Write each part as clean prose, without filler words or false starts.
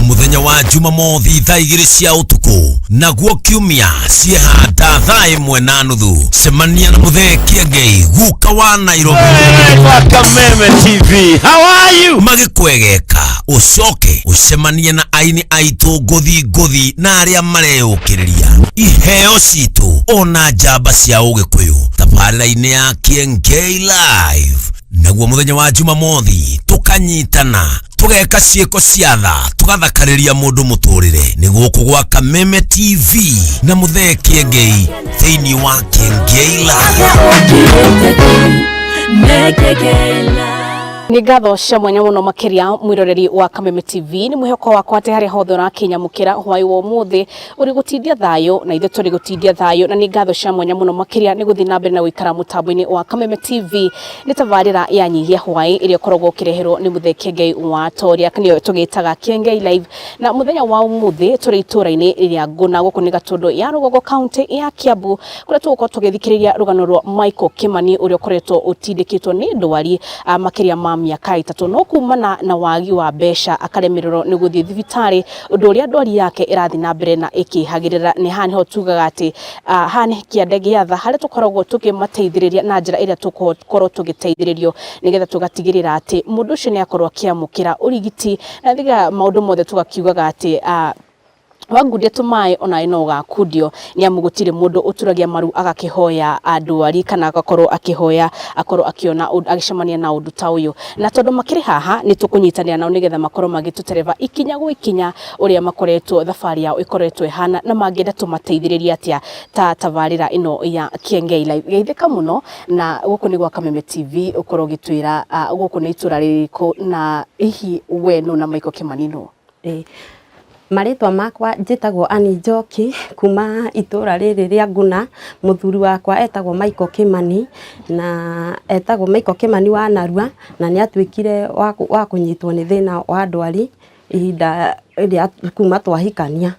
Muthenya wa Jumamothi thaa 2 cia utuku naguo kiumia ciehanda thaa 1:30 semania na muthe Kiengei guka wa Nairobi Kameme TV. How are you? Magikwegeka ucoke ucemanie na aini aitu gothi na aria mareyukiriria iheo citu ona njamba cia ugikuyu tabarĩra-inĩ ya Kiengei live. Naguo muthenya wa Jumamothi tukanyitana tugeka ciĩko cia tha tugathakariria mundu muturire ni guku gwa Kameme TV na muthe Kiengei thĩinĩ wa Kiengei live. Ni ngatho cia mwanya muno makiria mwiroreri wa Kameme TV ni mwihoko wakwa ati haria hothe urakenya mukira hwai wo muthi uri gutindia thayo na ithe turi gutindia thayo na ni ngatho cia mwanya muno makiria ni guthi na mbere na guikara mutambo-ini wa Kameme TV ni tabarira ya nyihia hwai iria korogwo kireherwo ni muthe Kiengei wa toria kanio tugitaga Kiengei live na muthenya wa umuthi turi itura-ini iria nguna guku ni Gatundu ya Rugogo county ya Kiambu kuria tuguko tugithikiriria rugano rwa Michael Kimani uria ukoretwo utindikitwo ni ndwari makiria miaka 3 no kumana na wagi wa besha akaremererwo ni guthii thibitari undu uria ndwari yake irathi na mbere na ikihagirira ni hani ho tugaga ati hani kiande giatha haria tukoragwo tukimateithiriria na njira iria tukorwo tugiteithiririo nigetha tugatigirira ati mundu ucio ni akorwo akiamukira urigiti na thiga maundu mothe tugakiugaga ati wangudia tumai ona ino gakundio ni amugutire mundu uturagia maru agakihoya andwari kana agakorwo akihoya akorwo akiona agicemania na undu ta uyu na tondu makiri haha ni tukunyitanira nao nigetha makorwo magitutereva ikinya gwa ikinya uria makoretwo thabari yao ikoretwo ihana na mangenda tumateithiriria atia ta tabarira ino ya Kiengei live geitheka muno na guku ni gwa Kameme TV ukorwo gitwira guku ni itura ririko na ihi wenu na Michael Kimani no Maritwa makwa njitagwo Ani Njoki kuma itura riri ria Nguna muthuri wakwa etagwo Michael Kimani na etagwo Michael Kimani wa Narua na ni atwikire wa kunyitwo ni thina wa ndwari ihinda ria kuma twahikania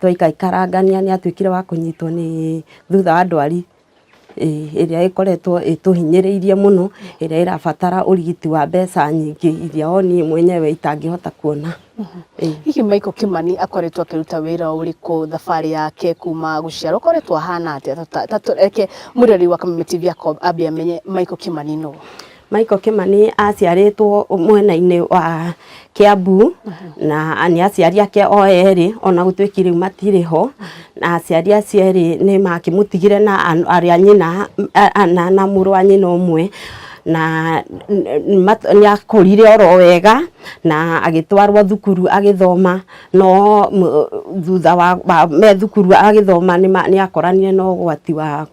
twaikaikarangania ni atwikire wa kunyitwo ni thutha wa ndwari iria ikoretwo ituhinyiriirie muno iria irabatara urigiti wa mbeca nyingi iria oni mwenyewe itangihota kuona. Hihi Michael Kimani akoretwo akiruta wira uriku thabari yake kuma guciarwo akoretwo hana atia tatureke mwiroreri wa Kameme TV ambia menye Michael Kimani no. Michael Kimani aciaritwo mwena-ini wa Kiambu na ani aciari ake o eri ona gutwikire matiriho na aciari acieri ni makimutigire na aria nyina na muru wa nyina umwe na ni akorire oro wega na agitwarwo thukuru agithoma no thutha wa me thukuru agithoma ni akoranire no gwati wa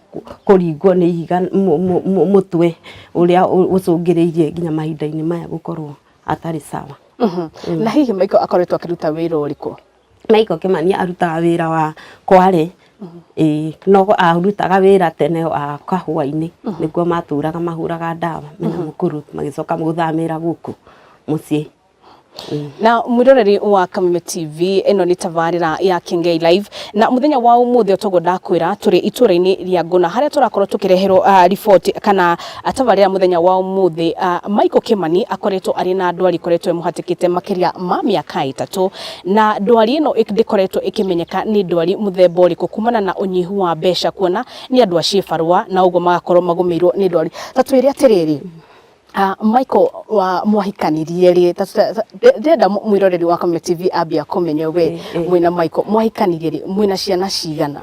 kuringwo ni ihiga mutwe uria ucungiriirie nginya mahinda-ini maya gukorwo atari sawa. Na hihi Michael akoretwo akiruta wira uriku? Michael Kimani arutaga wira wa Kware no arutaga wira tene wa kahua-ini niguo maturaga mahuraga ndawa mena mukuru magicoka guthamira guku mucii. Na mwiroreri wa Kameme TV eno ni tabarira ya Kiengei live na muthenya wa umuthi otogo ndakwira turi itura-ini ria Nguna haria turakorwo tukireherwo report kana tabarira muthenya wa umuthi Michael Kimani akoretwo ari na ndwari koretwo emuhatikite makiria ma miaka 3 na ndwari ino ndikoretwo ikimenyeka ni ndwari muthemba uriku kumana na unyihu wa besha kuona ni andu acibarwa na ugo magakorwo magumirwo ni ndwari tatwire atiriri Michael wa mwahikanirie ri ndenda mwiroreri wa Kameme TV ambia kumenye we mwina Michael mwahikanirie ri mwina ciana cigana?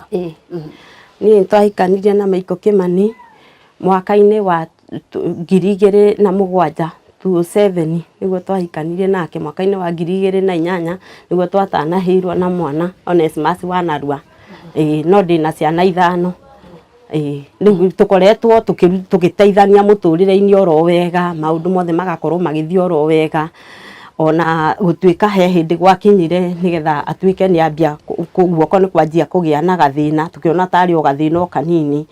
Ni twahikanirie na Michael Kimani mwaka-ini wa 2007 27 niguo twahikanirie nake mwaka-ini wa 2008 niguo twatanahirwo na mwana Onesmus wa Narua no ndina ciana 5 ni tukoretwo tukiteithania muturire-ini oro wega maundu mothe magakorwo magithio oro wega ona gutwika he hindi gwakinyire nigetha atwike ni ambia guoko ni kwanjia kugia na gathina tukiona tari o gathina kanini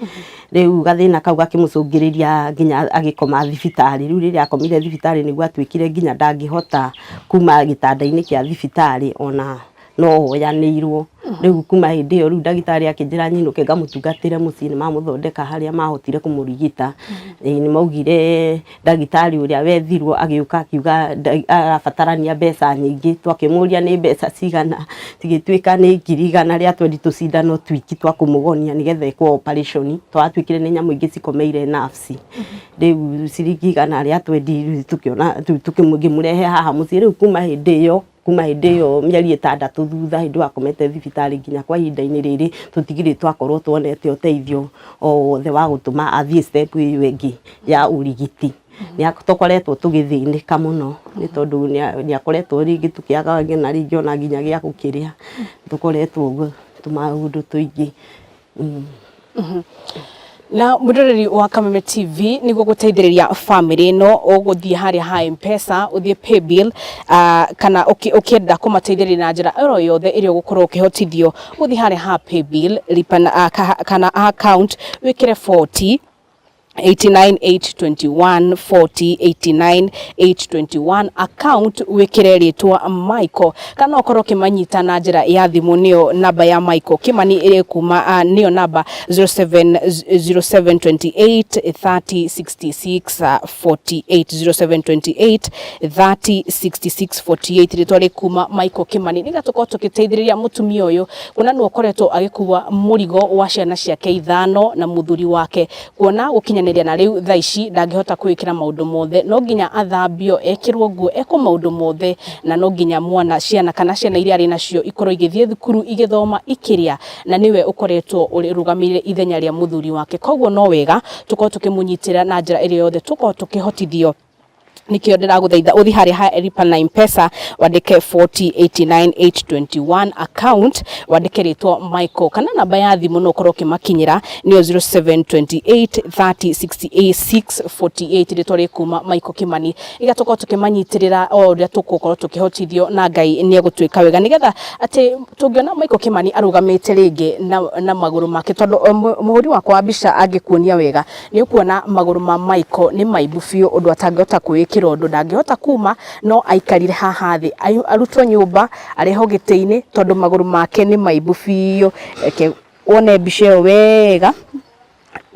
riu gathina kau gakimucungiriria nginya agikoma thibitari riu riria akomire thibitari niguo atwikire nginya ndangihota kuma gitanda-ini kia thibitari ona no yanirwo riu kuma hindi iyo riu ndagitari akinjira nyinuke ngamutungatire mucii mamuthondeka haria mahotire kumurigita ni maugire ndagitari uria wethirwo agiuka akiuga arabatarania mbeca nyingi twakimuria ni mbeca cigana tigituika ni 100 ria twendi tucindano twiki twakumugonia nigetha ikwo operation twatwikire ni nyamu ingi cikomeire nafsi riu ciringi 100 ria twendi tukiona tukimurehe haha mucii riu kuma hindi iyo mieri 6 thutha hindi akomete thibitari nginya kwa ihinda-ini riri tutigire twakorwo tuonete uteithio o the wa gutuma athie step iyo ingi ya urigiti ni atokoretwo tugithinika muno ni tondu ni akoretwo ringi tukiaga ngina ringi ona nginya gia gukiria tukoretwo tumaundu tuingi na muroreri wa Kameme TV niguo guteithiriria family no uguthie haria ha M-Pesa uthie pay bill kana ukienda kumateithiriria na njira oro yothe iria ugukorwo ukihotithio uthie haria ha pay bill lipa kana account wikire 4089821 account wikire ritwa Michael kana ukorwo kimanyita na njira ya thimu nio namba ya Michael Kimani ire kuma nio namba 0728306648 ritwa rikuma Michael Kimani niga tukorwo tukiteithiriria mutumia uyu kuna no ukoretwo agikuwa murigo wa ciana ciake 5 na muthuri wake kuona gukinya na riu thaici ndangihota kwikira maundu mothe no nginya athambio ekirwo nguo eko maundu mothe na no nginya mwana ciana kana ciana iria ari nacio ikorwo igithie thukuru igithoma ikiria na niwe ukoretwo uri rugamire ithenya ria muthuri wake koguo no wega tukorwo tukimunyitira na njira iria yothe tukorwo tukihotithio nikio ndiraguthaitha uthi haria ha lipa na M-Pesa wandike 4089821 account wandike ritwa Michael kana namba ya thimu no korwo kimakinyira nio 0728306648 ritwa rikuma Michael Kimani igatoka tukimanyitirira o uria tukukorwo tukihotithio na Ngai ni egutwika wega nigetha ati tungiona Michael Kimani arugamite ringi na maguru make tondu muhuri wakwa wa mbica angikuonia wega ni ukuona maguru ma Michael ni maibu biu undu atangihota kwikira undu ndangihota kuma no aikarire haha thi arutwo nyumba areho giteini tondu maguru make ni maibu biu wone mbica wega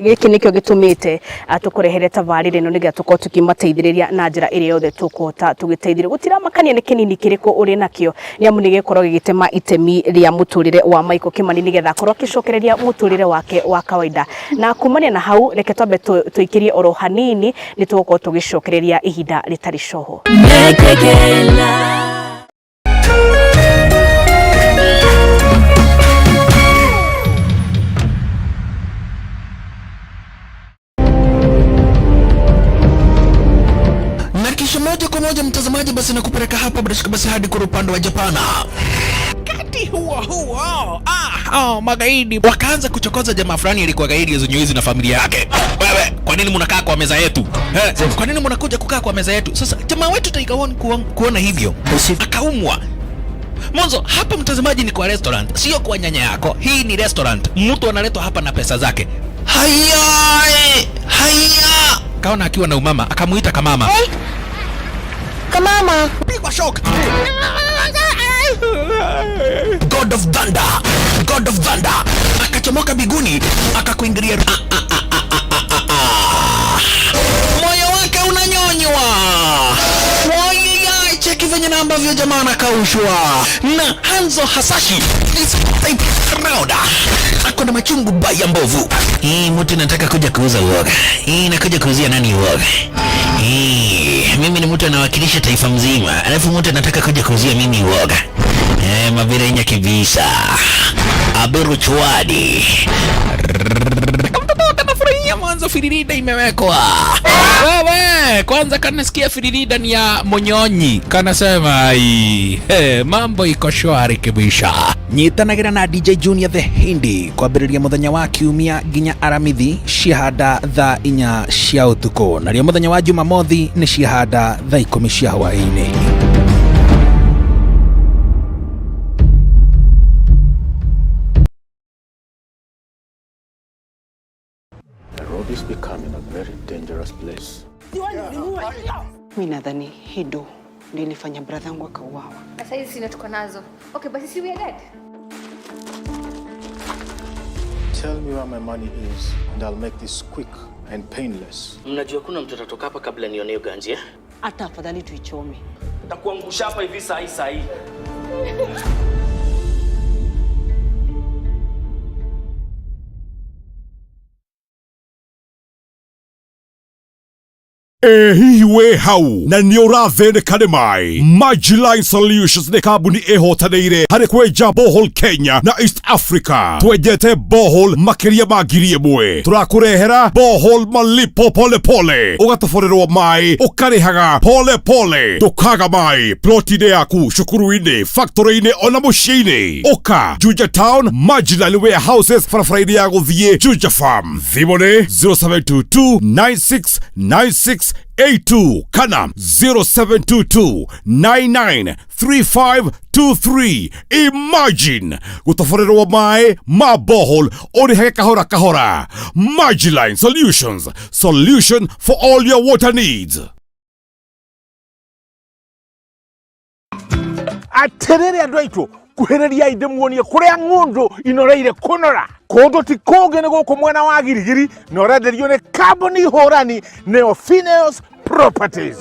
giki nikio gitumite tukurehere tabarire no niga tuko tukimateithiriria na njira iri yothe tukota tugiteithire gutira makania ni kinini kiriko uri nakio ni amu nigikorwo gigitema itemi ria muturire wa Michael Kimani nigetha korwo kishokereria muturire wake wa kawaida na kumania na hau reke twambe tuikirie oro hanini ni tuko tugishokereria ihinda ritari coho moja kwa moja mtazamaji, basi nakupeleka hapa basi hadi kwa upande wa Japana. Kati huo magaidi wakaanza kuchokoza jamaa fulani alikuwa gaidi Zunyoizi na familia yake. Wewe, kwa nini mnakaa kwa meza yetu? Kwa nini mnakuja kukaa kwa meza yetu? Sasa jamaa wetu taikaoni kuona hivyo akaumwa. Mwanzo hapa mtazamaji ni kwa restaurant, sio kwa nyanya yako. Hii ni restaurant. Mtu analetwa hapa na pesa zake. Haya! Kaona akiwa na umama, akamuita Kamama. Hey. Kamama, pigwa shock. God of Thunder. Akachomoka biguni, akakuingilia. Moyo wake unanyonywa. Cheki venye na ambavyo jamaa anakaushwa. Na Hanzo Hasashi is type rauda. Ako na machungu baya mbovu. Mtu nataka kuja kuuza uoga. Nakuja kuuzia nani uoga? Mimi ni mtu anawakilisha taifa mzima. Alafu mtu anataka kuja kuuzia mimi uoga. Mabira nya kibisa. Abiru chwadi. Mwanzo firirida imewekwa. Wewe, kwanza kanasikia firirida ni ya Monyonyi. Kanasema mambo iko shwari kibisha. Nyitanagira na DJ Junior the Hindi kwa biriria muthenya wa kiumia ginya aramithi ciahanda thaa 4 cia utuko. Na rio muthenya wa Jumamothi ni ciahanda thaa 10 cia hwaini. Is becoming a very dangerous place. Mimi nadhani Hido ndio ilifanya brother wangu akauawa. Sasa hizi sina tuko nazo. Okay, basi si we are dead. Tell me where my money is and I'll make this quick and painless. Mnajua kuna mtu atatoka hapa kabla nione ganji? Hata afadhali tuichome. Nitakuangusha hapa hivi saa hii. Hihi we hau na ni ũrathĩnĩka nĩ maĩ. Magiline Solutions nĩ kambuni ĩhotanĩire harĩ kwenja bohol Kenya na East Africa. Twenjete bohol makĩria ma 1,000. Tũrakũrehera bohol malipo pole pole. Ũgatoborerwo maĩ ũkarĩhaga pole pole. Ndũkaga maĩ ploti-inĩ yaku, cukuru-inĩ, factory-inĩ ona mũciĩ-inĩ. Ũka Juja Town Magiline Warehouses barabara-inĩ ya gũthiĩ Juja Farm. Thimũ nĩ 0722 9696 A2 kana 0722-993523. Imagine gutaforerwo maĩ ma bohol ũrĩhage kahora kahora. Magiline Solutions, solution for all your water needs. Aterere andũ aitũ kuhereria inde muonie kuria ng'undu inoreire kunora kundu ti kungi ni guku mwena wa Girigiri na ũrenderio ni kambuni hũrani neo Phineos Properties.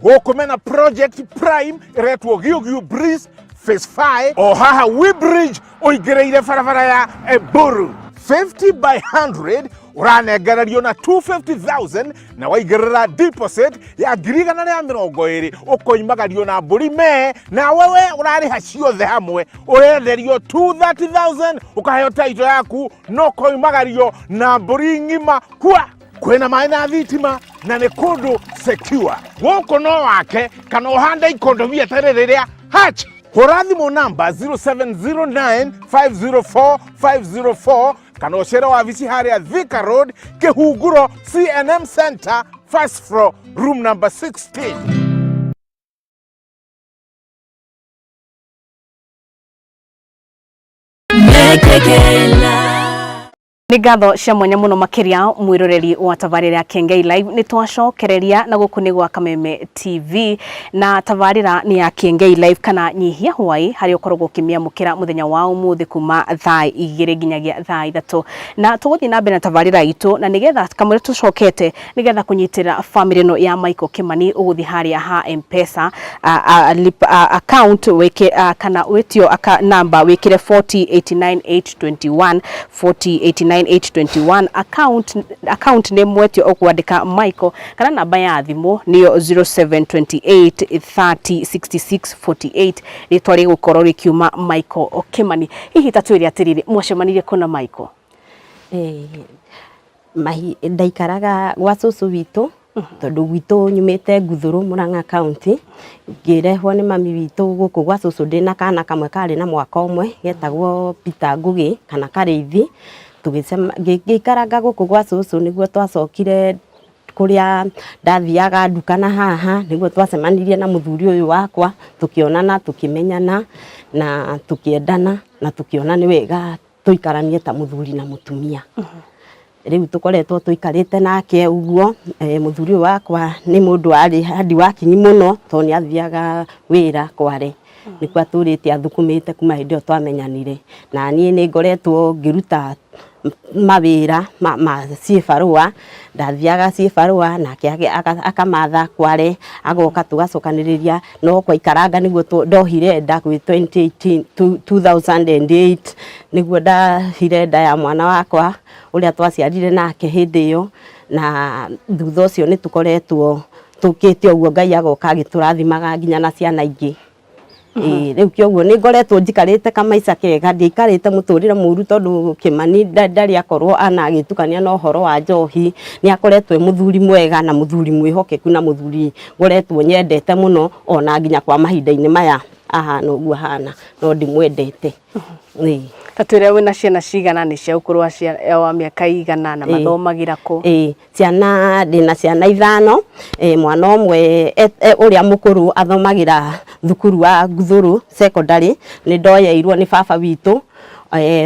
Guku mena project prime iretwo Giugiu Breeze Phase 5 o haha Webridge ũingĩrĩire barabara ya Eburu. 50 by 100 uranengererio na 250,000 na waigĩrĩra deposit ya 120,000 ũkoimagario na mbũri me na wewe ũrarĩha ciothe hamwe ũrenderio 230,000 ũkaheo title yaku no koimagario na mbũri ng'ima kwa kwĩna maĩ na thitima na nĩ kũndũ secure. Gũkũ no wake kana ũhande ikondo biatarĩ rĩrĩa hatch. Hũra thimũ namba 0709504504 kana ũcere wabici harĩa Thika Road Kĩhunguro CNM Center first floor room number 16. Nĩ ngatho cia mwanya muno makiria mwiroreri wa tabarĩra ya Kiengei Live nĩ twacokereria na gũkũ nĩ gwa Kameme TV na tabarĩra nĩ ya Kiengei Live kana nyihia hwai harĩa ũkoragwo ũkĩmĩamũkĩra mũthenya wa ũmũthĩ kuma thaa 2 nginyagia thaa 3 na tũgũthiĩ na mbere na tabarĩra itũ na nĩgetha kamwe tũcokete nĩgetha kũnyitĩra family no ya Michael Kimani ũgũthiĩ harĩa ha M-Pesa account kana wĩtio number wĩkĩre 4089821 4089821 account nĩ mwetio ũkwandĩka Michael kana namba ya thimũ nĩyo 0728306648 rĩtwa rĩgũkorwo rĩkiuma Michael Kimani. Hihi tatwĩre atĩrĩrĩ mwacemanirie kuna Michael? Ndaikaraga gwa cũcũ witũ tondu gwitũ nyumĩte Nguthũrũ Murang'a County ngĩrehwo nĩ mami witũ gũkũ gwa cũcũ ndĩna kana kamwe karĩ na mwaka ũmwe getagwo Peter Ngugi kana Karĩithi. Ngĩikaraga gũkũ gwa cũcũ nĩguo twacokire kuria ndathiaga nduka na haha nĩguo twacemanirie na mũthuri ũyũ wakwa tukionana tukimenyana na tukiendana na tukiona nĩ wega tuikaranie ta mũthuri na mũtumia. Rĩu tukoretwo tuikarĩte nake ũguo mũthuri wakwa nĩ mũndũ arĩ handi wakinyi mũno to nĩ athiaga wĩra Kware. Nĩkuo atũrĩte athukumĩte kuma hĩndĩ ĩyo twamenyanire na niĩ nĩ ngoretwo ngĩruta mawĩra ma ciĩbarũa ndathiaga ciĩbarũa nake akamatha Kware agoka tũgacokanĩrĩria no kwaikaranga nĩguo ndohire nda gwĩ 2008 nĩguo ndahire nda ya mwana wakwa ũrĩa twaciarire nake hĩndĩ ĩyo na thutha ũcio nĩ tũkoretwo tũkĩte ũguo Ngai agoka agĩtũrathimaga nginya na ciana ingĩ. Rĩu kĩoguo nĩ ngoretwo njikarĩte kamaica kega ndikarĩte mũtũrĩre mũru tondũ Kimani ndarĩ akorwo agĩtukania na ũhoro wa njohi. Nĩ akoretwo mũthuri mwega na mũthuri mwĩhokeku na mũthuri ngoretwo nyendete mũno ona nginya kwa mahinda-inĩ maya ahana ũguo hana no ndimwendete. Tatwĩre wĩna ciana cigana nĩ cia ũkũrũ wa mĩaka igana na mathomagira kũ? Ciana ndĩna ciana 5 mwana ũmwe ũrĩa mũkũrũ athomagira thukuru wa Nguthũrũ secondary nĩ ndoyeirwo nĩ baba witũ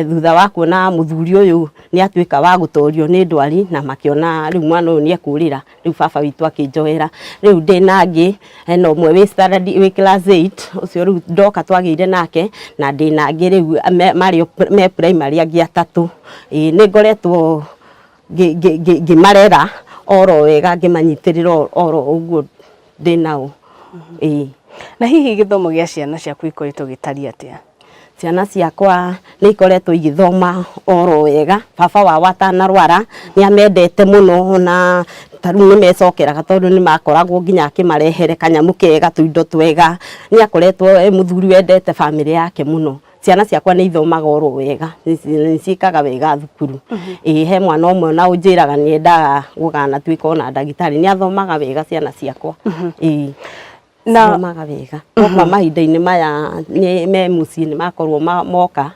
thutha wa kuona muthuri uyu ni atuika wa gutorio ni ndwari na makiona riu mwana uyu ni ekurira riu baba witu akinjoera riu ndinangi no mwe wi standard wi class 8 ucio riu ndoka twagire nake na ndinangi riu mari me primary angi atatu ni ngoretwo gimarera oro wega ngimanyitirira oro uguo ndinao na hihi githomo gia ciana ciaku ikoretwo gitari atia? Ciana ciakwa ni ikoretwo igithoma oro wega baba wa watanarwara ni amendete muno na taru ni mecokeraga tondu ni makoragwo nginya akimarehere kanyamu kega tuindo twega ni akoretwo muthuri wendete family yake muno. Ciana ciakwa ni ithomaga oro wega ni cikaga wega thukuru he mwana omwe na unjiraga ni endaga gukana twika ona ndagitari ni athomaga wega ciana ciakwa na magavega kwa mahinda-ini maya ni me muci ni makorwo moka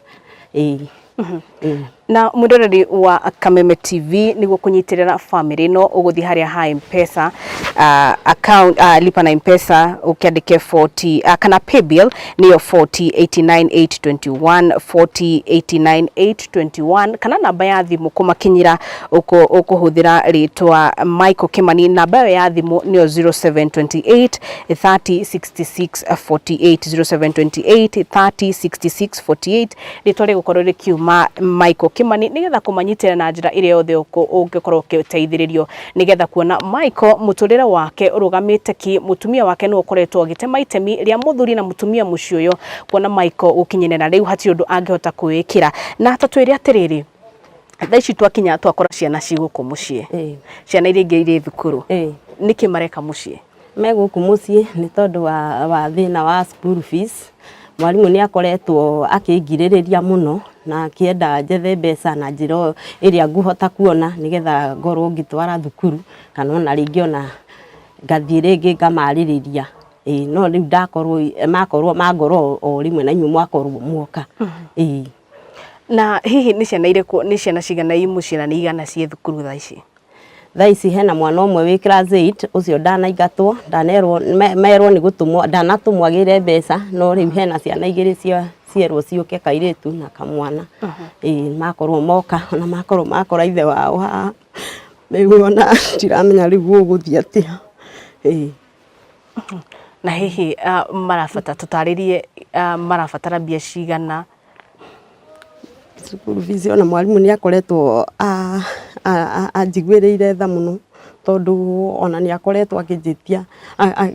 na mwiroreri wa Kameme TV niguo kunyitirira family no uguthi haria ha M-Pesa account lipa na M-Pesa ukiandike 40 kana pay bill niyo 4089821 4089821 kana namba ya thimu kumakinyira ukuhuthira ritwa Michael Kimani. Namba ya thimu niyo 0728 306648 0728 306648 ritore gukorwo rikiuma Michael Kimani nigetha kumanyitira na njira ire yothe ungikorwo ukiteithiririo nigetha kuona Michael muturire wake urugamite ki mutumia wake no ukoretwo agitema itemi ria muthuri na mutumia mucioyo kuona Michael ukinyene riu hati undu angihota kuwikira na tatwire atiriri thaici twakinya twakora ciana ciguku mucie ciana iria ingi iri thukuru niki mareka mucie meguku mucie ni tondu wa thina wa school fees. Mwalimu ni akoretwo akingiririria muno na kienda njethe mbeca na njiro iria nguhota kuona nigetha ngorwo ngitwara thukuru kana ona ringi ona ngathie ringi ngamaririria no riu ndakorwo magorwo o rimwe na inyu mwakorwo muoka na hihi ni ciana iriku ni ciana cigana imucira ni igana cie thukuru thaici? Thaici hena mwana omwe wi class 8 ucio ndanaingatwo ndanerwo merwo ni gutumwo ndanatumwagire mbeca no riu hena ciana igiri cierwo ciuke kairitu na kamwana makorwo moka na makora ithe wao ha meguona tiramenya riu uguthia atia na hihi marafata tutaririe marafatara mbia cigana? School fees ona mwalimu ni akoretwo anjigwiriire tha muno tondu ona ni akoretwo akinjitia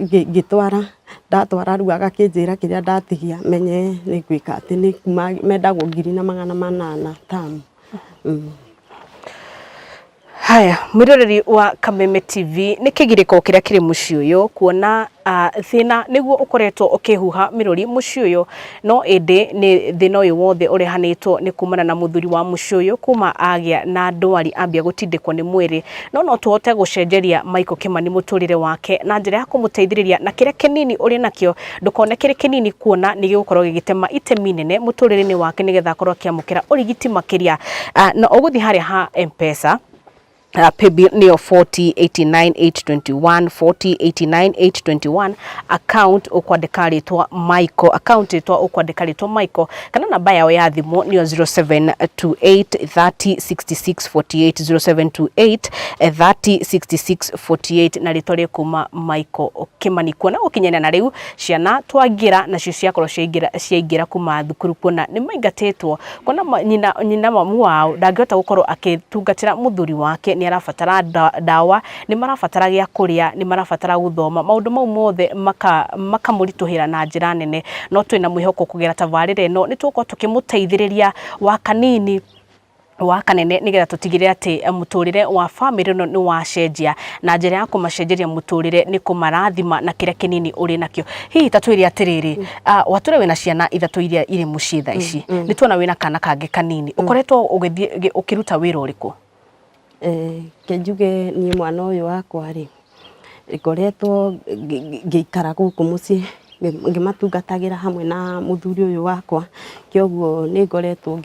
ngitwara ndatwara riu agakinjira kiria ndatigia menye ni gwika ati ni kuma mendagwo 2,800 tamu. Haya, mwiroreri wa Kameme TV ni kigiriko kiria kiri muci uyu kuona thina niguo ukoretwo ukihuha mirori muci uyu no ende ni thina uyu wothe urehanitwo ni kumana na muthuri wa muci uyu kuma agia na ndwari ambia gutindikwo ni mwiri no tuhote gucenjeria Michael Kimani muturire wake na njira ya kumuteithiriria na kiria kinini uri nakio ndukone kiria kinini kuona ni gigukorwo gigitema itemi nene muturire-ini wake nigetha akorwo akiamukira urigiti makiria na uguthi haria ha M-Pesa pay bill niyo 4089821 4089821 account ukwandika ritwa Michael account ritwa ukwandika ritwa Michael kana namba yao ya thimu niyo 0728306648 0728306648 na ritwa kuma Michael Kimani kuona ukinyana na riu ciana twagira na cio ciakorwo ciaingira kuma thukuru kuona ni maingatetwo kuona nyina mamu wao ndangihota gukorwo akitungatira muthuri wake ni arafatara dawa ni marafatara gya kuria ni marafatara guthoma maundu mau mothe makamurituhira na njira nene no twina mwihoko kugera tavarire no ni tuko tukimuteithiriria wa kanini wa kanene nigetha tutigire ati muturire wa family no ni wacenjia na njira ya kumacenjeria muturire ni kumarathima na kiria kinini uri nakio. Hihi tatwiri atiriri wature wina ciana ithatu iria iri muci tha ici ni tuona wina kana kangi kanini ukoretwo ukiruta wira uriku? Kenjuge ni mwana uyu wakwa ri ngoretwo ngikara guku muci ngimatungatagira hamwe na muthuri uyu wakwa kioguo ni ngoretwo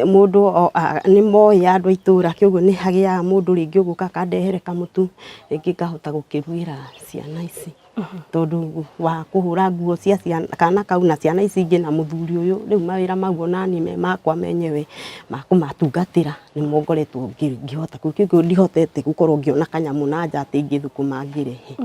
mundu ni moya andu itura kioguo ni hagia mundu ringi uguka kandehere kamutu ringi ngahota gukiruira ciana ici tondu wa kuhura nguo cia ciana kana kau na ciana ici ingi na muthuri uyu riu mawira mau nani me makwa menyewe makumatungatira ni mongoretwo ngihota kugio ndihotete gukorwo ngiona kanyamu na nja ati ngithukuma ngirehe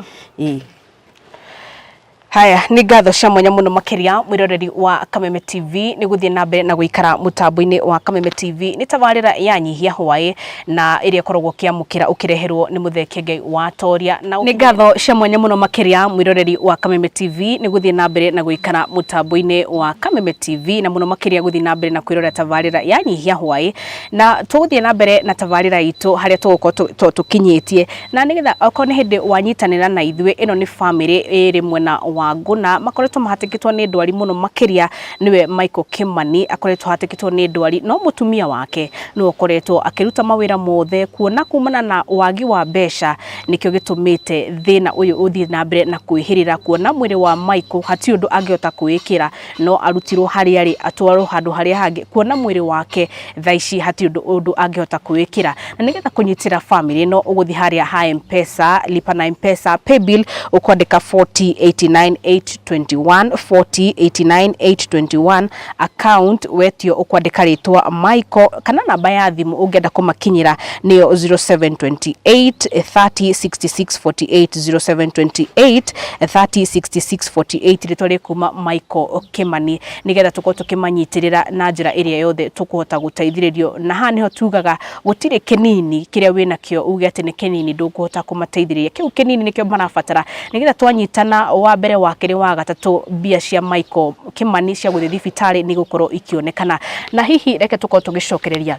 Haya, ni ngatho cia mwanya muno makiria mwiroreri wa Kameme TV ni guthie na mbere na guikara mutambo-ini wa Kameme TV ni tabarira ya nyihia hwae na iria korogwo kiamukira ukireherwo ni muthe Kiengei wa Toria na ni ngatho cia mwanya muno makiria mwiroreri wa Kameme TV ni guthie na mbere na guikara mutambo-ini wa Kameme TV na muno makiria guthie na mbere na kwirorera tabarira ya nyihia hwae na tuguthie na mbere na tabarira itu haria tugukorwo tukinyitie na nigetha okorwo ni hindi wanyitanira na ithue ino ni family iri mwena Nguna makoretwo mahatikitwo ni ndwari muno makiria niwe Michael Kimani akoretwo hatikitwo ni ndwari no mutumia wake no akoretwo akiruta mawira mothe kuona kumana na wagi wa besha nikyo gitumite thina uyu uthie na mbere na kwihirira kuona mwiri wa Michael hati undu angiota kuikira no arutirwo hari ari atwarwo handu hari hangi kuona mwiri wake thaici hati undu angiota kuikira na nigetha kunyitira family no uguthi haria ha M-Pesa lipa na M-Pesa pay bill ukwandika 4089 821 821 account wetio ukwandika ritwa Michael kana namba ya thimu ungenda kumakinyira niyo 0728 306648 0728 306648 ritwa rikuma Michael Kimani nigetha tuko tukimanyitirira na njira iria yothe tukuhota guteithiririo na ha niho tugaga gutire kinini kiria wina kio uge ati ni kinini ndukuhota kumateithiriria kiu kinini nikio marabatara nigetha twanyitana wa mbere wa kiri wa gatatu bia cia Michael Kimani cia guthi thibitari ni gukorwo ikionekana na hihi reke tuko tugicokereria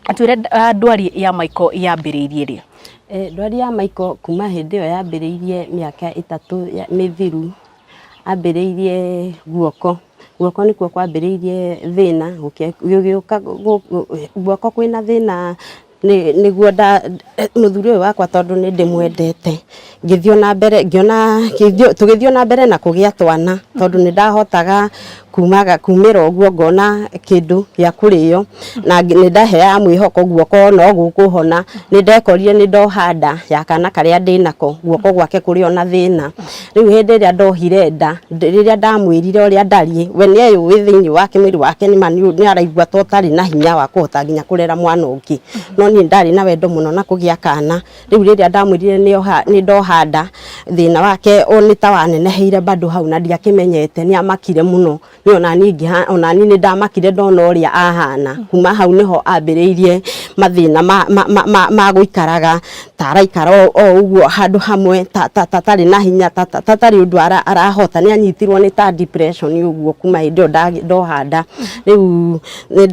atwire ndwari ya Michael yambiriirie ri ndwari ya Michael kuma hindi yo yambiriirie miaka 3 mithiru ambiriirie guoko nikuo kwambiriirie thina gugiuka guoko kwina thina niguo muthuri uyu wakwa tondu ni ndimwendete ngithio na mbere ngiona tugithio na mbere na kugia twana tondu ni ndahotaga kumira uguo ngona kindu gya kurio na ni ndahea mwihoko guoko no gukuhona ni ndekorire ni ndohanda ya kana karia ndinako guoko gwake kuri ona thina riu hindi ria ndohire nda riria ndamwirire uria ndari we ni ayu withiini wake mwiri wake ni araigua totari na hinya wa kuhota nginya kurera mwana ungi no ni ndari na wendo muno na kugia kana riu riria ndamwirire ni ndohanda thina wake oni tawaneneheire bado hau na ndiakimenyete ni amakire muno ni ona ni ndamakire ndona uria ahana kuma hau niho ambiriirie mathina ma guikaraga taraikara o uguo handu hamwe tatari na hinya tatari undu arahota ni anyitirwo ni ta depression uguo kuma hindi ndohanda riu ni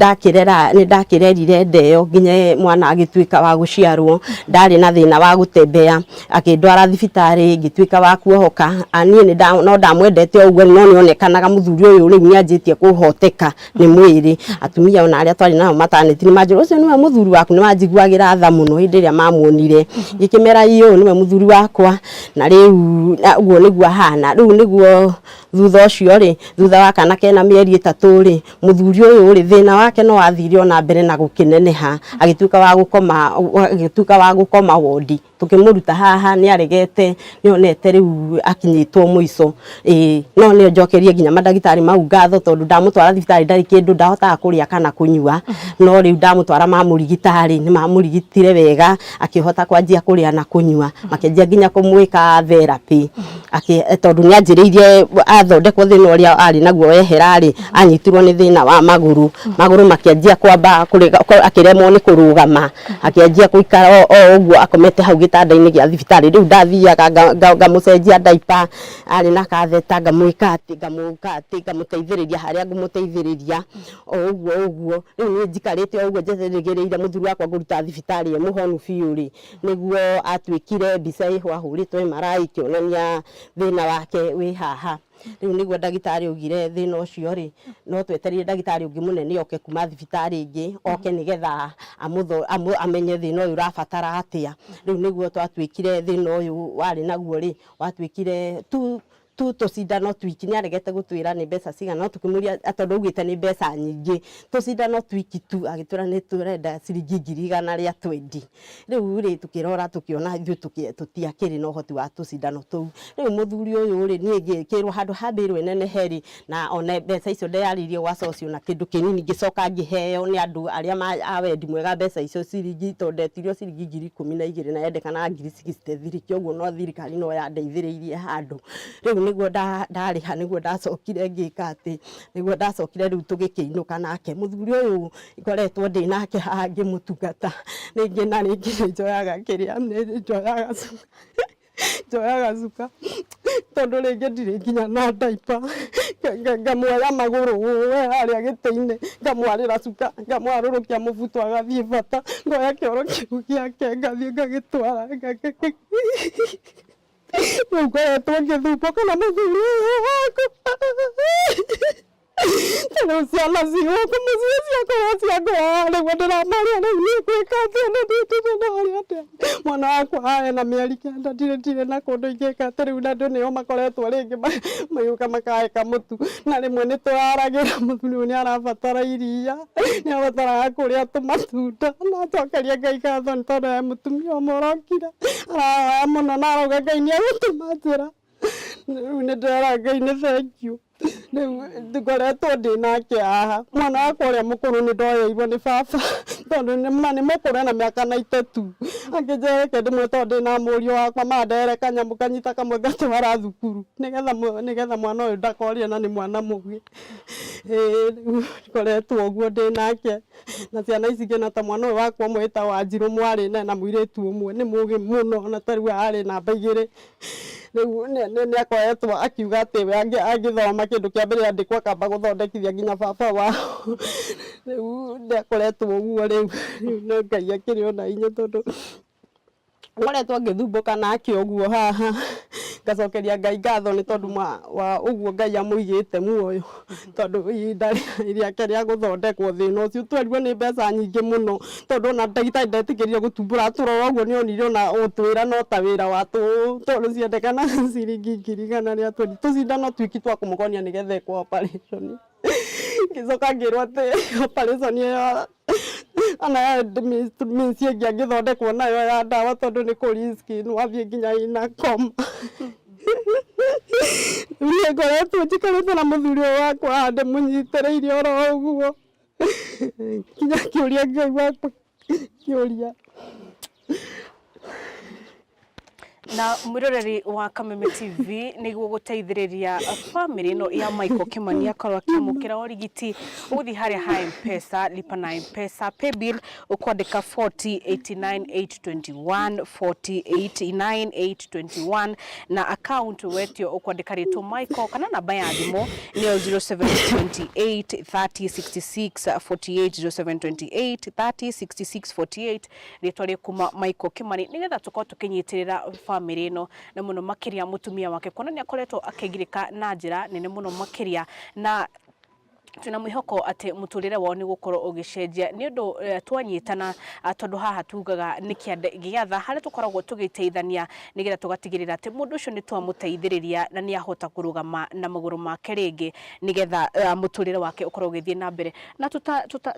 ndakirerire ndeyo nginya mwana agituika wa guciarwo ndari na thina wa gutembea akindwara thibitari ngituika wa kuohoka ani no ndamwendete uguo no nionekanaga muthuri uyu riu nianjitie kuhoteka ni mwiri atumia ona aria twari nao mataneti ni manjiro ucio niwe muthuri waku ni manjiguagira tha muno hindi ria mamuonire gikimera iyo niwe muthuri wakwa na riu uguo niguo hana riu niguo thutha ucio ri thutha wa kana kena mieri 3 ri muthuri uyu ri thina wake no athirio na mbere na gukineneha agituika wa gukoma wodi tukimuruta haha ni aregete ni onete riu akinyitwo muico no ni njokerie nginya madagitari mau ngatho tondu ndamutwara thibitari ndari kindu ndahotaga kuria kana kunyua no riu ndamutwara mamurigitari ni mamurigitire wega akihota kwanjia kuria na kunyua makenjia nginya kumwika therapy tondu ni anjiriirie athondekwo thina uria ari naguo weherari anyitirwo ni thina wa maguru makianjia kwamba akiremwo ni kurugama akianjia kuikara o uguo akomete hau gitanda-ini gia thibitari riu ndathiaga ngamucenjia diaper ari na katheta ngamwika ati ngamuteithiriria haria ngumuteithiriria o uguo riu ni njikarite uguo njeteregereire muthuri wakwa nguruta thibitari muhonu biuri niguo atwikire mbica ihwa huritwe marai kionania thina wake wi haha riu niguo ndagitari ugire thina ucio ri no twetereire ndagitari ungi munene oke kuma thibitari ingi oke nigetha amenye thina uyu rabatara atia riu niguo twatwikire thina uyu wari naguo ri watwikire tu cindano twiki ni aregete gutwira ni mbeca cigana no tukimuria atondu ugite ni mbeca nyingi tu cindano twiki tu agitwira ni turenda ciringi 100 ria twendi riu ri tukirora tukiona ithu tutiakiri no hoti wa tu cindano tu riu muthuri uyu ri ni ngikirwo handu habirwe nene heri na one mbeca icio ndeyaririe wa socio na kindu kinini ngicoka ngiheo ni andu aria awendi mwega mbeca icio ciringi tondetirio ciringi 12 na yendekana 63 kioguo no thirikari no yandeithiriirie handu riu niguo ndariha niguo ndacokire ngika ati niguo ndacokire riu tugikiinuka nake muthuri uyu ikoretwo ndi nake hangi mutungata ningi na ningi njoyaga kiria njoyaga cuka tondu ringi ndiri nginya na diaper ngamwoya maguru we haria gitiine ngamwarira cuka ngamwarurukia mubuto agathie bata ngoya kioro kiu giake ngathie ngagitwara ngoretwo ngithumbuka na muthuri wakwa tena ciana ciguku muciĩ ciakwa nĩguo ndĩramaria rĩu nĩ gwĩka atĩa na ndĩtĩrĩ atĩa mwana wakwa ena mĩeri 9 ndirĩ na kũndũ ingĩka atĩ rĩu na andũ nĩo makoretwo rĩngĩ magĩũka makaheka mũtu na rĩmwe nĩ tũraragĩra mũthuri ũyũ nĩ arabatara iria nĩ abataraga kũrĩa tũmatunda na acokeria Ngai ngatho nĩ tondũ he mũtumia ũmwe ũrokire arahoya mũno na arauga Ngai nĩ egũtũma njĩra rĩu nĩ ndĩrera Ngai nĩ thank you ngoretwo ndĩ nake haha mwana wakwa ũrĩa mũkũrũ nĩ ndoyeirwo nĩ baba tondũ nĩ mũkũrũ na mĩaka 92 angĩnjereke ndĩmwe tondũ ndĩ na mũriũ wakwa mandere kanyamũ kanyita kamwe ngatwara thukuru nĩgetha mwana ũyũ ndakorie na nĩ mwana mũgĩ ngoretwo ũguo ndĩ nake na ciana ici ngĩna ta mwana ũyũ wakwa ũmwe wĩtagwo Wanjirũ mwarĩ na mũirĩtu ũmwe nĩ mũgĩ mũno na tarĩu arĩ namba 2 riu nĩ akoretwo akiuga atĩ we angĩthoma kĩndũ kĩa mbere andĩkwo akamba gũthondekithia nginya baba wao riu nĩ akoretwo ũguo rĩu nĩ Ngai akĩrĩ ona hinya tondũ ngoretwo ngĩthumbũka nake ũguo haha ngacokeria Ngai ngatho nĩ tondũ wa ũguo Ngai amũigĩte muoyo tondũ ihinda rĩake rĩa gũthondekwo thĩna ũcio twerirwo nĩ mbeca nyingĩ mũno tondũ ona ndagĩtarĩ ndetĩkĩrire gũtumbũra tũrora ũguo nĩ onire ona ũtwĩra no ta wĩra wa tondũ ciendekana ciringi 100 rĩa twendi tũcindano twiki twa kũmũgonia nĩgetha ekwo operation ngĩcoka ngĩrwo atĩ operation ĩyo ana minsi ĩngĩ angĩthondekwo nayo ya ndawa tondũ nĩ kũriski wathiĩ nginya ina koma niĩ ngoretwo njikarĩte na mũthuri ũyũ wakwa ndĩmũnyitĩrĩire oro ũguo nginya kĩũria Ngai wakwa kĩũria na mwiroreri wa Kameme TV niguo guteithiriria family no ya Michael Kimani akorwo akimukira urigiti uthi haria ha M-Pesa lipa na M-Pesa pay bill ukwandika 4089821 4089821 na account wetio ukwandika rito Michael kana namba ya thimo ni 0728306648 0728306648 rito rikuma Michael Kimani nigetha tukorwo tukinyitirira family no na muno makiria mutumia wake kona ni akoretwo akigirika na njira nene muno makiria na tuna mwihoko ati muturire wao ni gukorwo ugicenjia ni undu twanyitana tondu haha tugaga ni kiande giatha hare tukoragwo tugiteithania nigetha tugatigirira ati mundu ucio ni twamuteithiriria na ni ahota kurugama na maguru make ringi nigetha muturire wake ukorwo ugithie na mbere na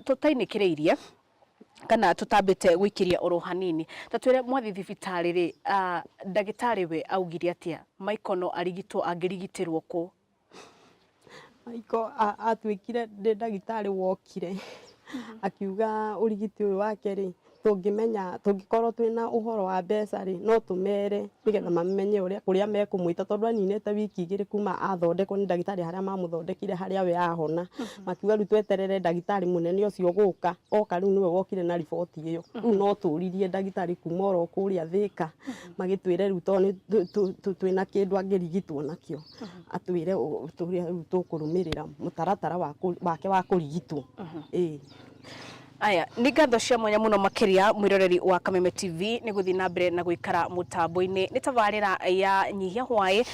tutainikiriirie kana tutambite gwikiria oro hanini tatwire mwathi thibitari ri ndagitari we augire atia Michael no arigitwo angirigitirwo ku Michael atwikire ndagitari wokire akiuga urigiti uyu wake ri tungimenya tungikorwo twina uhoro wa mbeca ri no tumere nigetha mamenye uria mekumwita tondu aninete wiki 2 kuma athondekwo ni ndagitari haria mamuthondekire haria we ahona makiuga ru tweterere ndagitari munene ucio guka oka ru niwe wokire na report iyo ru no turirie ndagitari kuma oro kuria Thika magitwire ru to twina kindu angirigitwo nakio atwire tukurumirira mutaratara wake wa kurigitwo Aya ni ngatho cia mwanya muno makiria mwiroreri wa Kameme TV ni guthi na mbere na guikara mutambo-ini ni tabarira ya nyihia hwai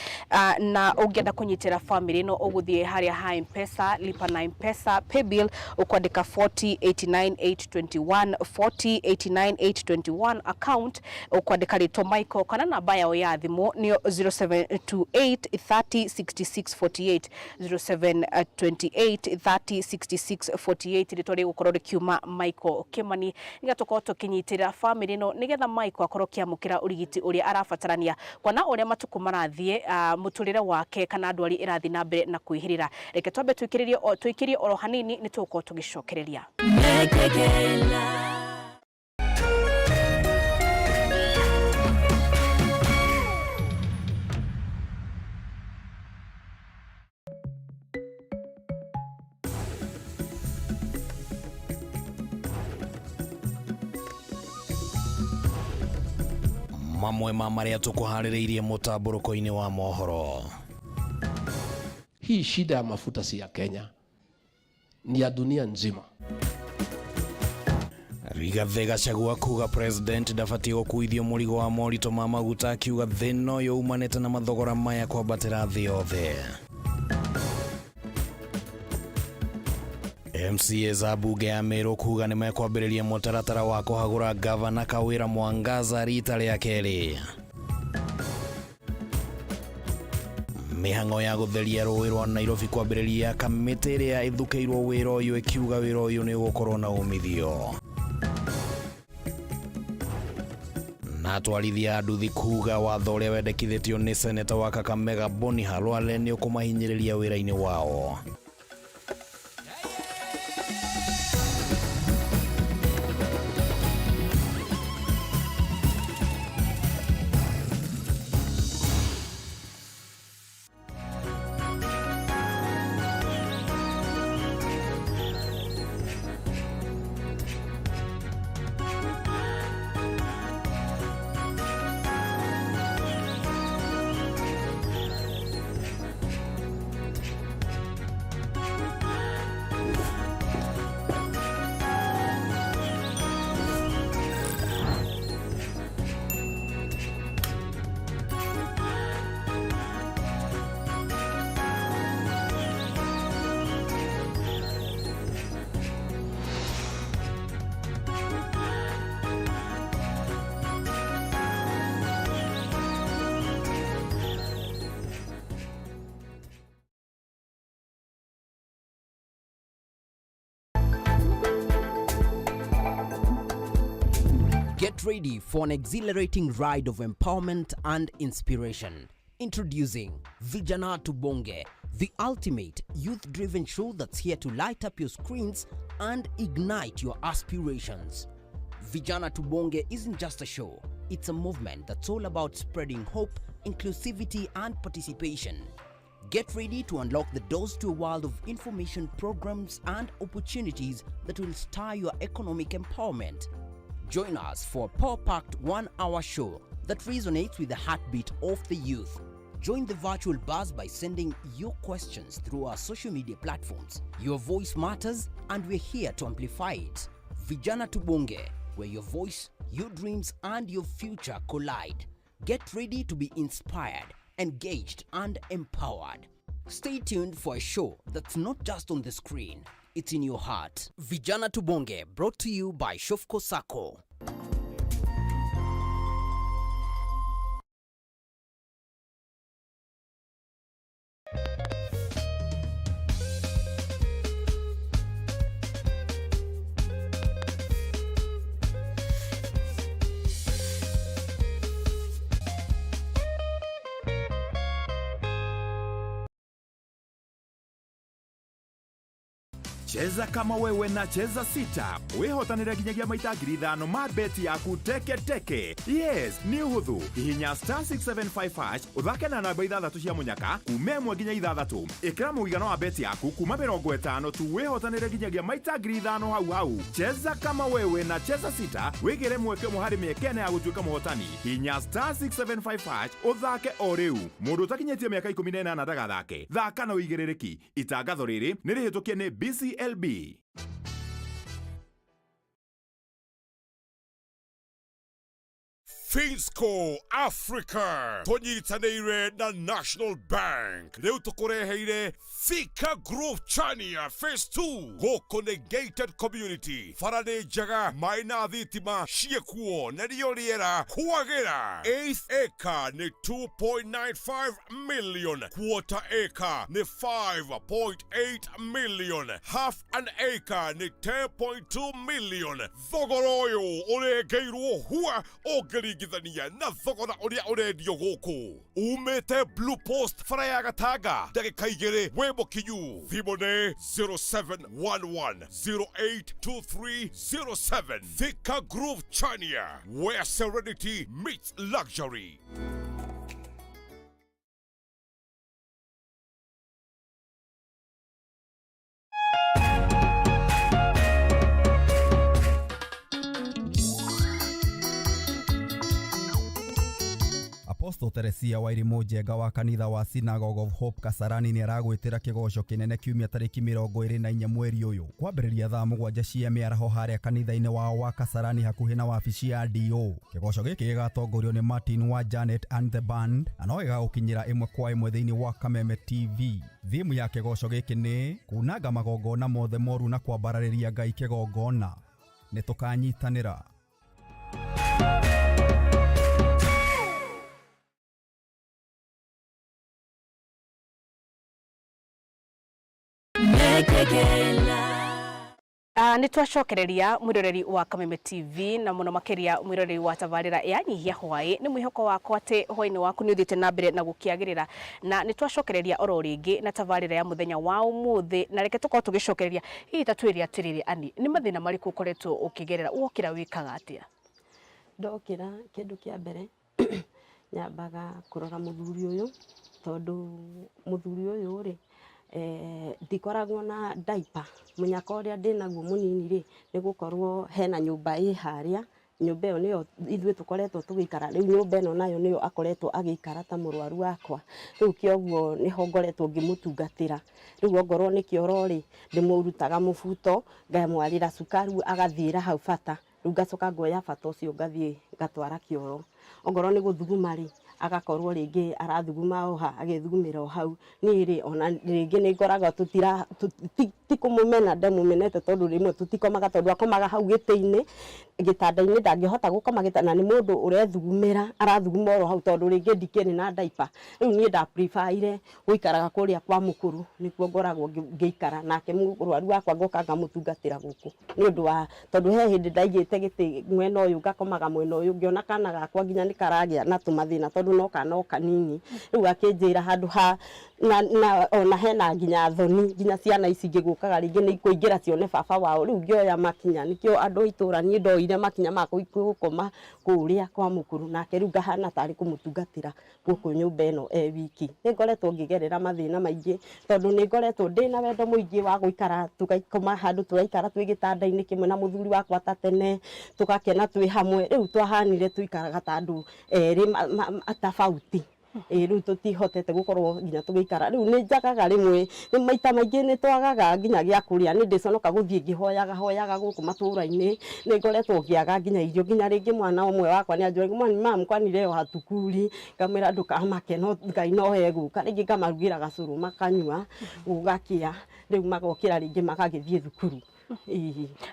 na ungienda kunyitira family no uguthie haria ha M-Pesa lipa na M-Pesa paybill ukwandika 4089821 4089821 account ukwandika rito Michael kana namba yao ya thimu ni 0728306648 0728306648 rito rigukorwo rikiuma Michael Kimani igatoka tukinyitira family no nigetha Michael akorwo kiamukira urigiti uria arabatarania kwana uria matuku marathie muturire wake kana ndwari irathi na mbere na kwihirira reke twambe twikirie oro hanini ni tuko tugicokereria mamwe maria tukuhaririirie mutamburuko-ini wa mohoro. Hii shida ya mafuta si ya Kenya, ni ya dunia nzima. Rigathi Gachagua kuga president ndabatiĩ gũkuithio mũrigo wa morito ma maguta akiuga thĩna ũyũ umanĩte na mathogora maya kwambatĩra thĩ yothe. MCA za bunge ya Meru kuga nĩmekwambĩrĩria mũtaratara wa kũhagũra gavana Kawĩra Mwangaza rita rĩa kerĩ. Mĩhang'o ya gũtheria rũĩ rwa Nairobi kwambĩrĩria kamĩtĩ ĩrĩa ĩthukĩirwo wĩra ũyũ ĩkiuga wĩra ũyũ nĩ ũgũkorwo na umithio. Na atwarithia nduthi kuga watho ũrĩa wendekithĩtio nĩ seneta wa Kakamega Boni Halwale nĩ ũkũmahinyĩrĩria wĩra-inĩ wao. Get ready for an exhilarating ride of empowerment and inspiration. Introducing Vijana Tubonge, the ultimate youth-driven show that's here to light up your screens and ignite your aspirations. Vijana Tubonge isn't just a show, it's a movement that's all about spreading hope, inclusivity and participation. Get ready to unlock the doors to a world of information, programs and opportunities that will stir your economic empowerment. Join us for a power-packed 1-hour show that resonates with the heartbeat of the youth. Join the virtual buzz by sending your questions through our social media platforms. Your voice matters and we're here to amplify it. Vijana Tubonge, where your voice, your dreams and your future collide. Get ready to be inspired, engaged and empowered. Stay tuned for a show that's not just on the screen, it's in your heart. Vijana Tubonge, brought to you by Shofco Sacco. Cheza kama wewe na cheza sita. Wihotanire ginyagia maita 5,000 ma beti yaku teke teke. Yes, ni huthu. Hihinya *675# uthake na namba 6 cia munyaka kuma 1 nginya 6. Ikira muigano wa beti yaku kuma 50 tu wihotanire ginyagia maita 5,000 hau. Cheza kama wewe na cheza sita. Wigire mweke muhari miekene ya gutuika muhotani. Hihinya *675# uthake o riu. Mundu utakinyetie miaka 18 ndagathake. Thaka na uigiririki. Itangatho riri nirihitukie ni BCLB. Finsco Africa tonyitanĩire na National Bank rĩu tũkũreheire Thika Grove Chania Phase 2 gũkũ nĩ gated community bara nĩ njega maĩ na thitima ciekuo na rĩo rĩera kwagĩra. 8th acre nĩ 2.95 million, quarter acre nĩ 5.8 million, half an acre nĩ 10.2 million. Thogora ũyũ ũrengeirwo hua ũngĩringithania na thogora ũrĩa ũrendio gũkũ. Umĩte Blue Post bara ya Gatanga ndagĩka 2 wĩ mũkinyu. Thimũ nĩ 0711082307. Thika Grove Chania, where serenity meets luxury. Apostle Teresia Wairimu Njenga wa kanitha wa Synagogue of Hope Kasarani ni aragwitira kigoco kinene kiumia tariki 24 mweri uyu kwambiriria thaa 7 cia miaraho haria kanitha-ini wao wa Kasarani hakuhi na wabici ya DO. Kigoco giki gigatongorio ni Martin wa Janet and the Band na no gigagukinyira 1-kwa-1 thiini wa Kameme TV. Thimu ya kigoco giki ni kunanga magongona mothe moru na kwambarariria Ngai kigongona. Nitukanyitanira. Nĩ twacokereria mwiroreri wa Kameme TV na muno makiria mwiroreri wa tabarĩra ya nyihia hwaĩ. Nĩ mwĩhoko wakwa atĩ hwaĩ-inĩ waku nĩ ũthiĩte na mbere na gũkĩagĩrĩra, na nĩ twacokereria oro rĩngĩ na tabarĩra ya mũthenya wa ũmũthĩ, na reke tũkorwo tũgĩcokereria hihi tatwĩre atĩrĩrĩ, ani nĩ mathĩna marĩkũ ũkoretwo ũkĩgerera, wokĩra wĩkaga atĩa? Ndokĩra kĩndũ kĩa mbere nyambaga kũrora mũthuri ũyũ, tondũ mũthuri ũyũ rĩ ndikoragwo na diaper. Munyaka ũrĩa ndĩnaguo mũnini rĩ nĩ gũkorwo hena nyũmba ĩ harĩa, nyũmba ĩyo nĩyo ithuĩ tũkoretwo tũgĩikara. Rĩu nyũmba ĩno nayo nĩyo akoretwo agĩikara ta mũrwaru wakwa. Rĩu kĩoguo nĩho ngoretwo ngĩmũtungatĩra. Rĩu ongorwo nĩ kĩoro rĩ ndĩmũrutaga mũbuto ngamwarĩra cukari agathiĩra hau bata. Rĩu ngacoka ngoya bata ũcio ngathiĩ ngatwara kĩoro. Ongorwo nĩ gũthuguma rĩ agakorwo rĩngĩ arathuguma oha agĩthugumĩra o hau. Niĩ rĩ ona rĩngĩ nĩ ngoraga tikũmũmena ndamũmenete tondũ rĩmwe tũtikomaga tondũ akomaga hau gĩtĩ-inĩ gĩtanda-inĩ ndangĩhota gũkoma gĩtanda, na nĩ mũndũ ũrethugumĩra arathuguma oro hau tondũ rĩngĩ ndikĩrĩ na diaper. Rĩu niĩ ndapreferire gũikaraga kũrĩa kwa mũkũrũ, nĩkuo ngoragwo ngĩikara nake mũrwaru wakwa ngoka ngamũtungatĩra gũkũ. Nĩ ũndũ wa tondũ he hĩndĩ ndaigĩte gĩtĩ mwena ũyũ ngakomaga mwena ũyũ, ngĩona kana gakwa nginya nĩ karagĩa na tũmathĩna tondũ no kana o kanini. Rĩu akĩnjĩra handũ ha ona hena nginya thoni nginya ciana ici ngĩgũkaga rĩngĩ nĩ ikũingĩra cione baba wao. Rĩu ngĩoya makinya, nĩkĩo andũ itũra niĩ ndoire makinya ma gũkoma kũrĩa kwa mũkũrũ, nake rĩu ngahana tarĩ kũmũtungatĩra gũkũ nyũmba ĩno wiki. Nĩ ngoretwo ngĩgerera mathĩna maingĩ tondũ nĩ ngoretwo ndĩna wendo mũingĩ wa gũikara tũgaikoma handũ tũgaikara twĩ gĩtanda-inĩ kĩmwe na mũthuri wakwa ta tene tũgakena twĩ hamwe. Rĩu twahanire tũikaraga ta andũ erĩ tofauti. Rĩu tũtihotete gũkorwo nginya tũgĩikara. Rĩu nĩ njagaga rĩmwe maita maingĩ nĩ twagaga nginya gĩa kũrĩa, nĩ ndĩconoka gũthiĩ ngĩhoyaga gũkũ matũra-inĩ. Nĩ ngoretwo ngĩaga nginya irio, nginya rĩngĩ mwana ũmwe wakwa nĩ anjũraga mami kwani leo hatukuri, ngamwĩra ndũkamake no Ngai no egũka. Rĩngĩ ngamarugĩra gacũrũ makanyua gũgakĩa, rĩu magokĩra rĩngĩ magagĩthiĩ thukuru.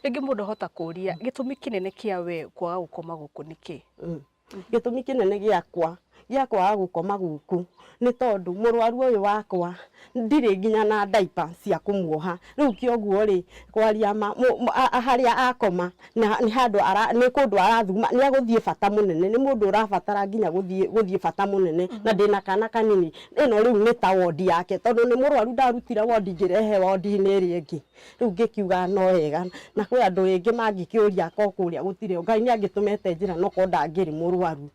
Rĩngĩ mũndũ hota kũria gĩtũmi kĩnene kĩa we kwaga gũkoma gũkũ nĩkĩ? Gĩtũmi kĩnene gĩakwa gũkoma gũkũ nĩ tondũ mũrwaru ũyũ wakwa ndirĩ nginya na diaper cia kũmuoha. Rĩu kĩoguo rĩ kwaria harĩa akoma nĩ handũ nĩ kũndũ arathuguma, nĩ agũthiĩ bata mũnene, nĩ mũndũ ũrabatara nginya gũthiĩ bata mũnene, na ndĩna kana kanini. Ĩno rĩu nĩ ta wodi yake tondũ nĩ mũrwaru ndarutire wodi ngĩrehe wodi-inĩ ĩrĩa ĩngĩ. Rĩu ngĩkiuga no wega, na kwĩ andũ aingĩ mangĩkĩũria ko kũrĩa gũtirĩ, Ngai nĩ angĩtũmete njĩra no ko ndangĩrĩ mũrwaru.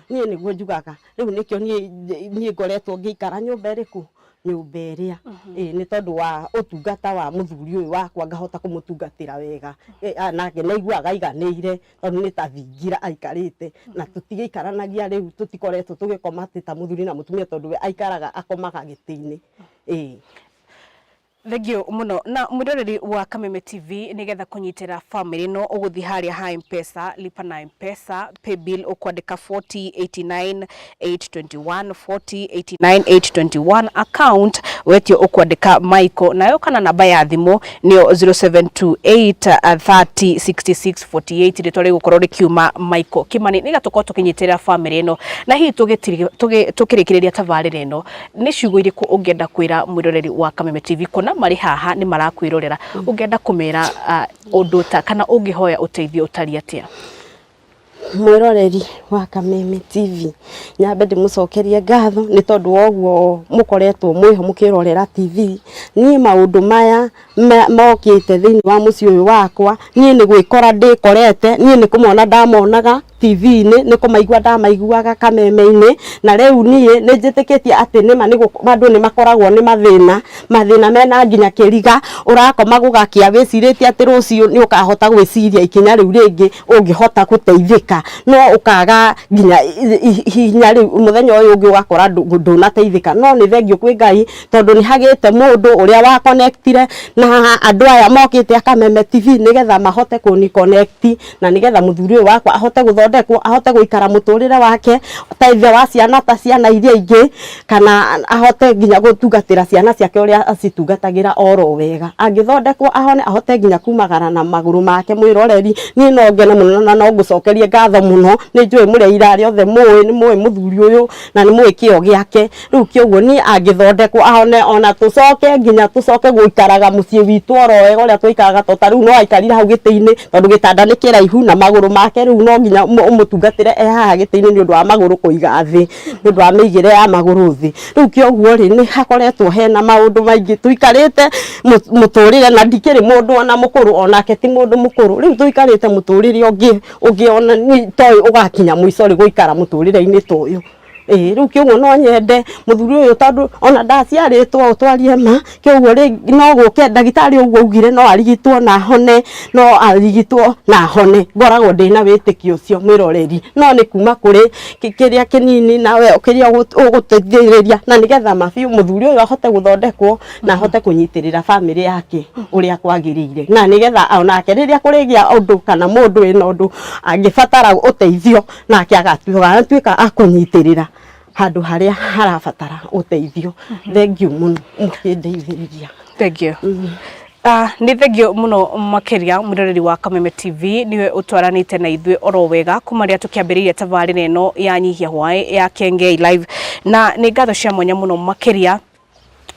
Niĩ nĩguo njugaga. Rĩu nĩkĩo niĩ ngoretwo ngĩikara nyũmba ĩrĩkũ, nyũmba ĩrĩa nĩ tondũ wa ũtungata wa mũthuri ũyũ wakwa ngahota kũmũtungatĩra wega, nake naiguaga aiganĩire tondũ nĩ ta thingira aikarĩte, na tũtigĩikaranagia rĩu tũtikoretwo tũgĩkoma ta mũthuri na mũtumia tondũ we aikaraga akomaga gĩtĩ-inĩ. Thegio muno na mwiroreri wa Kameme TV nigetha kunyitira family no uguthi haria ha M-Pesa lipa na M-Pesa pay bill ukwandika 4089821 4089821 account wetio ukwandika Michael nayo kana namba ya thimu nio 0728306648 ritore gukorwo rikiuma Michael Kimani niga tukorwo tukinyitira family no na hi tukirikireria tabarire no ni ciugo iriku ungenda kwira mwiroreri wa Kameme TV kuna mari haha ni marakwirorera ungenda kumera undu ta kana ungihoya uteithio utari atia mwiroreri wa Kameme TV nyambe ndimucokerie ngatho ni tondu woguo mukoretwo mwiho mukirorera TV ni maundu maya mokite thiini wa muci uyu wakwa ni ni gwikora ndikorete ni ni kumona ndamonaga TV-ini ni kumaigua ndamaiguaga Kameme-ini na riu nie ni njitikitie ati nima ni bandu ni makoragwo ni mathina mena nginya kiriga urakoma gugakia wiciritie ati rucio ni ukahota gwiciria ikinya riu ringi ungihota guteithika no ukaga nginya hinya riu muthenya uyu ungi ugakora ndunateithika no ni thengio kwi Ngai tondu ni hagite mundu uria wa connectire na andu aya mokite Kameme TV nigetha mahote kuni connect na nigetha muthuri uyu wakwa ahote ahote guikara muturire wake taithe wa ciana ta ciana iria ingi kana ahote nginya gutungatira ciana ciake uria acitungatagĩra oro wega angithondekwo ahone ahote nginya kumagara na maguru make mwiroreri ni no ngene muno na no ngucokerie ngatho muno ni njui muri irari othe ni mui muthuri uyu na ni mui kio giake riu kioguo ni angithondekwo ahone ona tucoke nginya tucoke guikaraga mucii witu oro wega uria tuikaraga tota riu no aikarira hau giti-ini tondu gitanda ni kiraihu na maguru make riu no nginya umutungatire haha giti-ini ni undu wa maguru kuiga thi ni undu wa miigire ya maguru thi riu kioguo ri ni hakoretwo hena maundu maingi tuikarite muturire na ndikiri mundu ona mukuru onake ti mundu mukuru riu tuikarite muturire ungi ona ni toi ugakinya mwico ri guikara muturire-ini toyo riu kioguo no nyende muthuri uyu tondu ona ndaciaritwo utwarie ma kioguo ri no guke ndagitari uguo ugire no arigitwo na hone no arigitwo na hone ngoragwo ndina witikio cio mwiroreri no ni kuma kuri kiria kinini nawe ukiria uguteithiriria na nigetha mabiu muthuri uyu ahote guthondekwo na ahote kunyitirira family yake uria kwagirire na nigetha onake riria kurigia undu kana mundu ina undu angibatara uteithio nake agatuika akunyitirira handu haria harabatara uteithio thengio muno mukindeithiriria thengio ni thengio muno makiria mwiroreri wa Kameme TV niwe utwaranite na ithwe oro wega kumaria tukiambiriria tabarire no ya nyihia hwae ya Kiengei live na ni ngatho cia mwanya muno makiria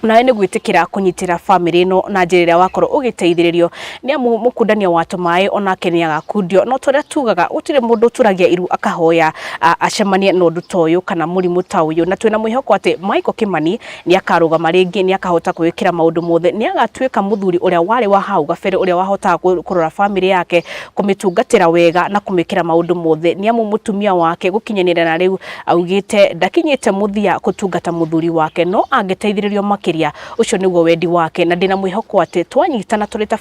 na ni gwitikira kunyitira family no na njirira wakoro ugiteithiririo ni amu mukundania watu mai ona kenia gakundio no toria tugaga utire mundu turagia iru akahoya acemanie no ndu toyo kana murimu ta uyu na twina mwihoko ati Michael Kimani ni akarugama ringi ni akahota gwikira maundu mothe ni agatwika muthuri uria wari wa hau gabere uria wahota kurora family yake kumitungatira wega na kumikira maundu mothe ni amu mutumia wake gukinyanira na riu augite ndakinyite muthia kutungata muthuri wake no angeteithiririo makiri ucio niguo wendi wake na ndina mwihoko ati twanyitana turita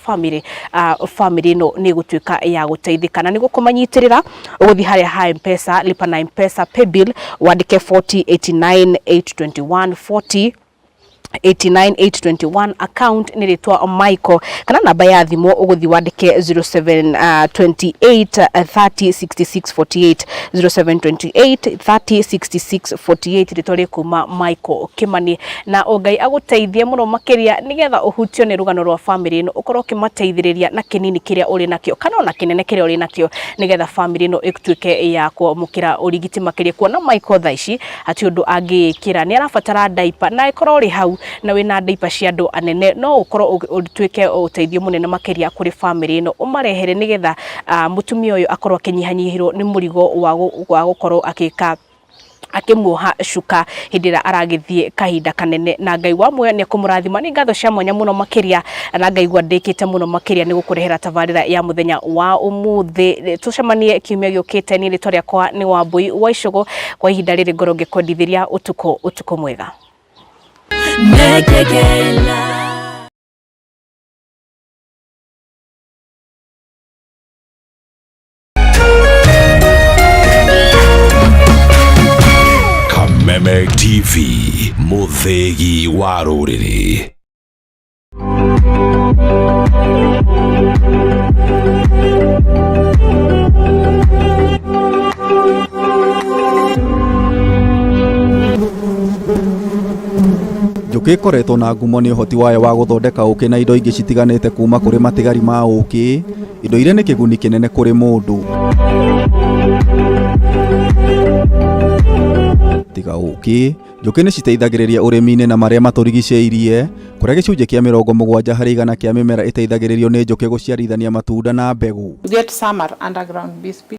family no ni gutwika ya guteithika na nigo kumanyitirira uguthi haria ha M-Pesa lipa na M-Pesa pay bill wandike 4089821 4089821 account niritwa Michael kana namba ya thimu uguthi wandike 0728306648 0728306648 ritore kuma Michael Kimani na Ngai aguteithie muno makiria nigetha uhutio ni rugano rwa family no ukorwo kimateithiriria na kinini kiria uri nakio kana ona kinene kiria uri nakio nigetha family no ikutwike ya kwamukira urigiti makiria kuona Michael thaici ati undu angikira ni arabatara diaper na ikorwo ri hau na wina diaper cia andu anene no ukorwo utwike uteithio munene makiria kuri family no umarehere nigetha mutumia uyu akorwo akinyihanyihirwo ni murigo wa gukorwo akimuha shuka hindira aragithie kahinda kanene na Ngai wa moyo ni kumurathima ni ngatho cia mwanya muno makiria na Ngai gwandikite muno makiria ni gukurehera tabarira ya muthenya wa umuthi tucemanie kiumia giukite ni ritoria kwa ni Wambui wa Icogo kwa ihinda riri ngoro ngikondithiria utuko mwega Kameme TV, muthegi wa ruriri. Njũkĩ ĩkoretwo na ngumo nĩ ũhoti wayo wa gũthondeka ũkĩ na indo ingĩ citiganĩte kuma kũrĩ matigari ma ũkĩ, indo iria nĩ kĩguni kĩnene kũrĩ mũndũ. Tiga ũkĩ, njũkĩ nĩ citeithagĩrĩria ũrĩmi-inĩ na marĩa matũrigicĩirie, kũrĩa gĩcunjĩ kĩa 70% kĩa mĩmera ĩteithagĩrĩrio nĩ njũkĩ gũciarithania matunda na mbegũ.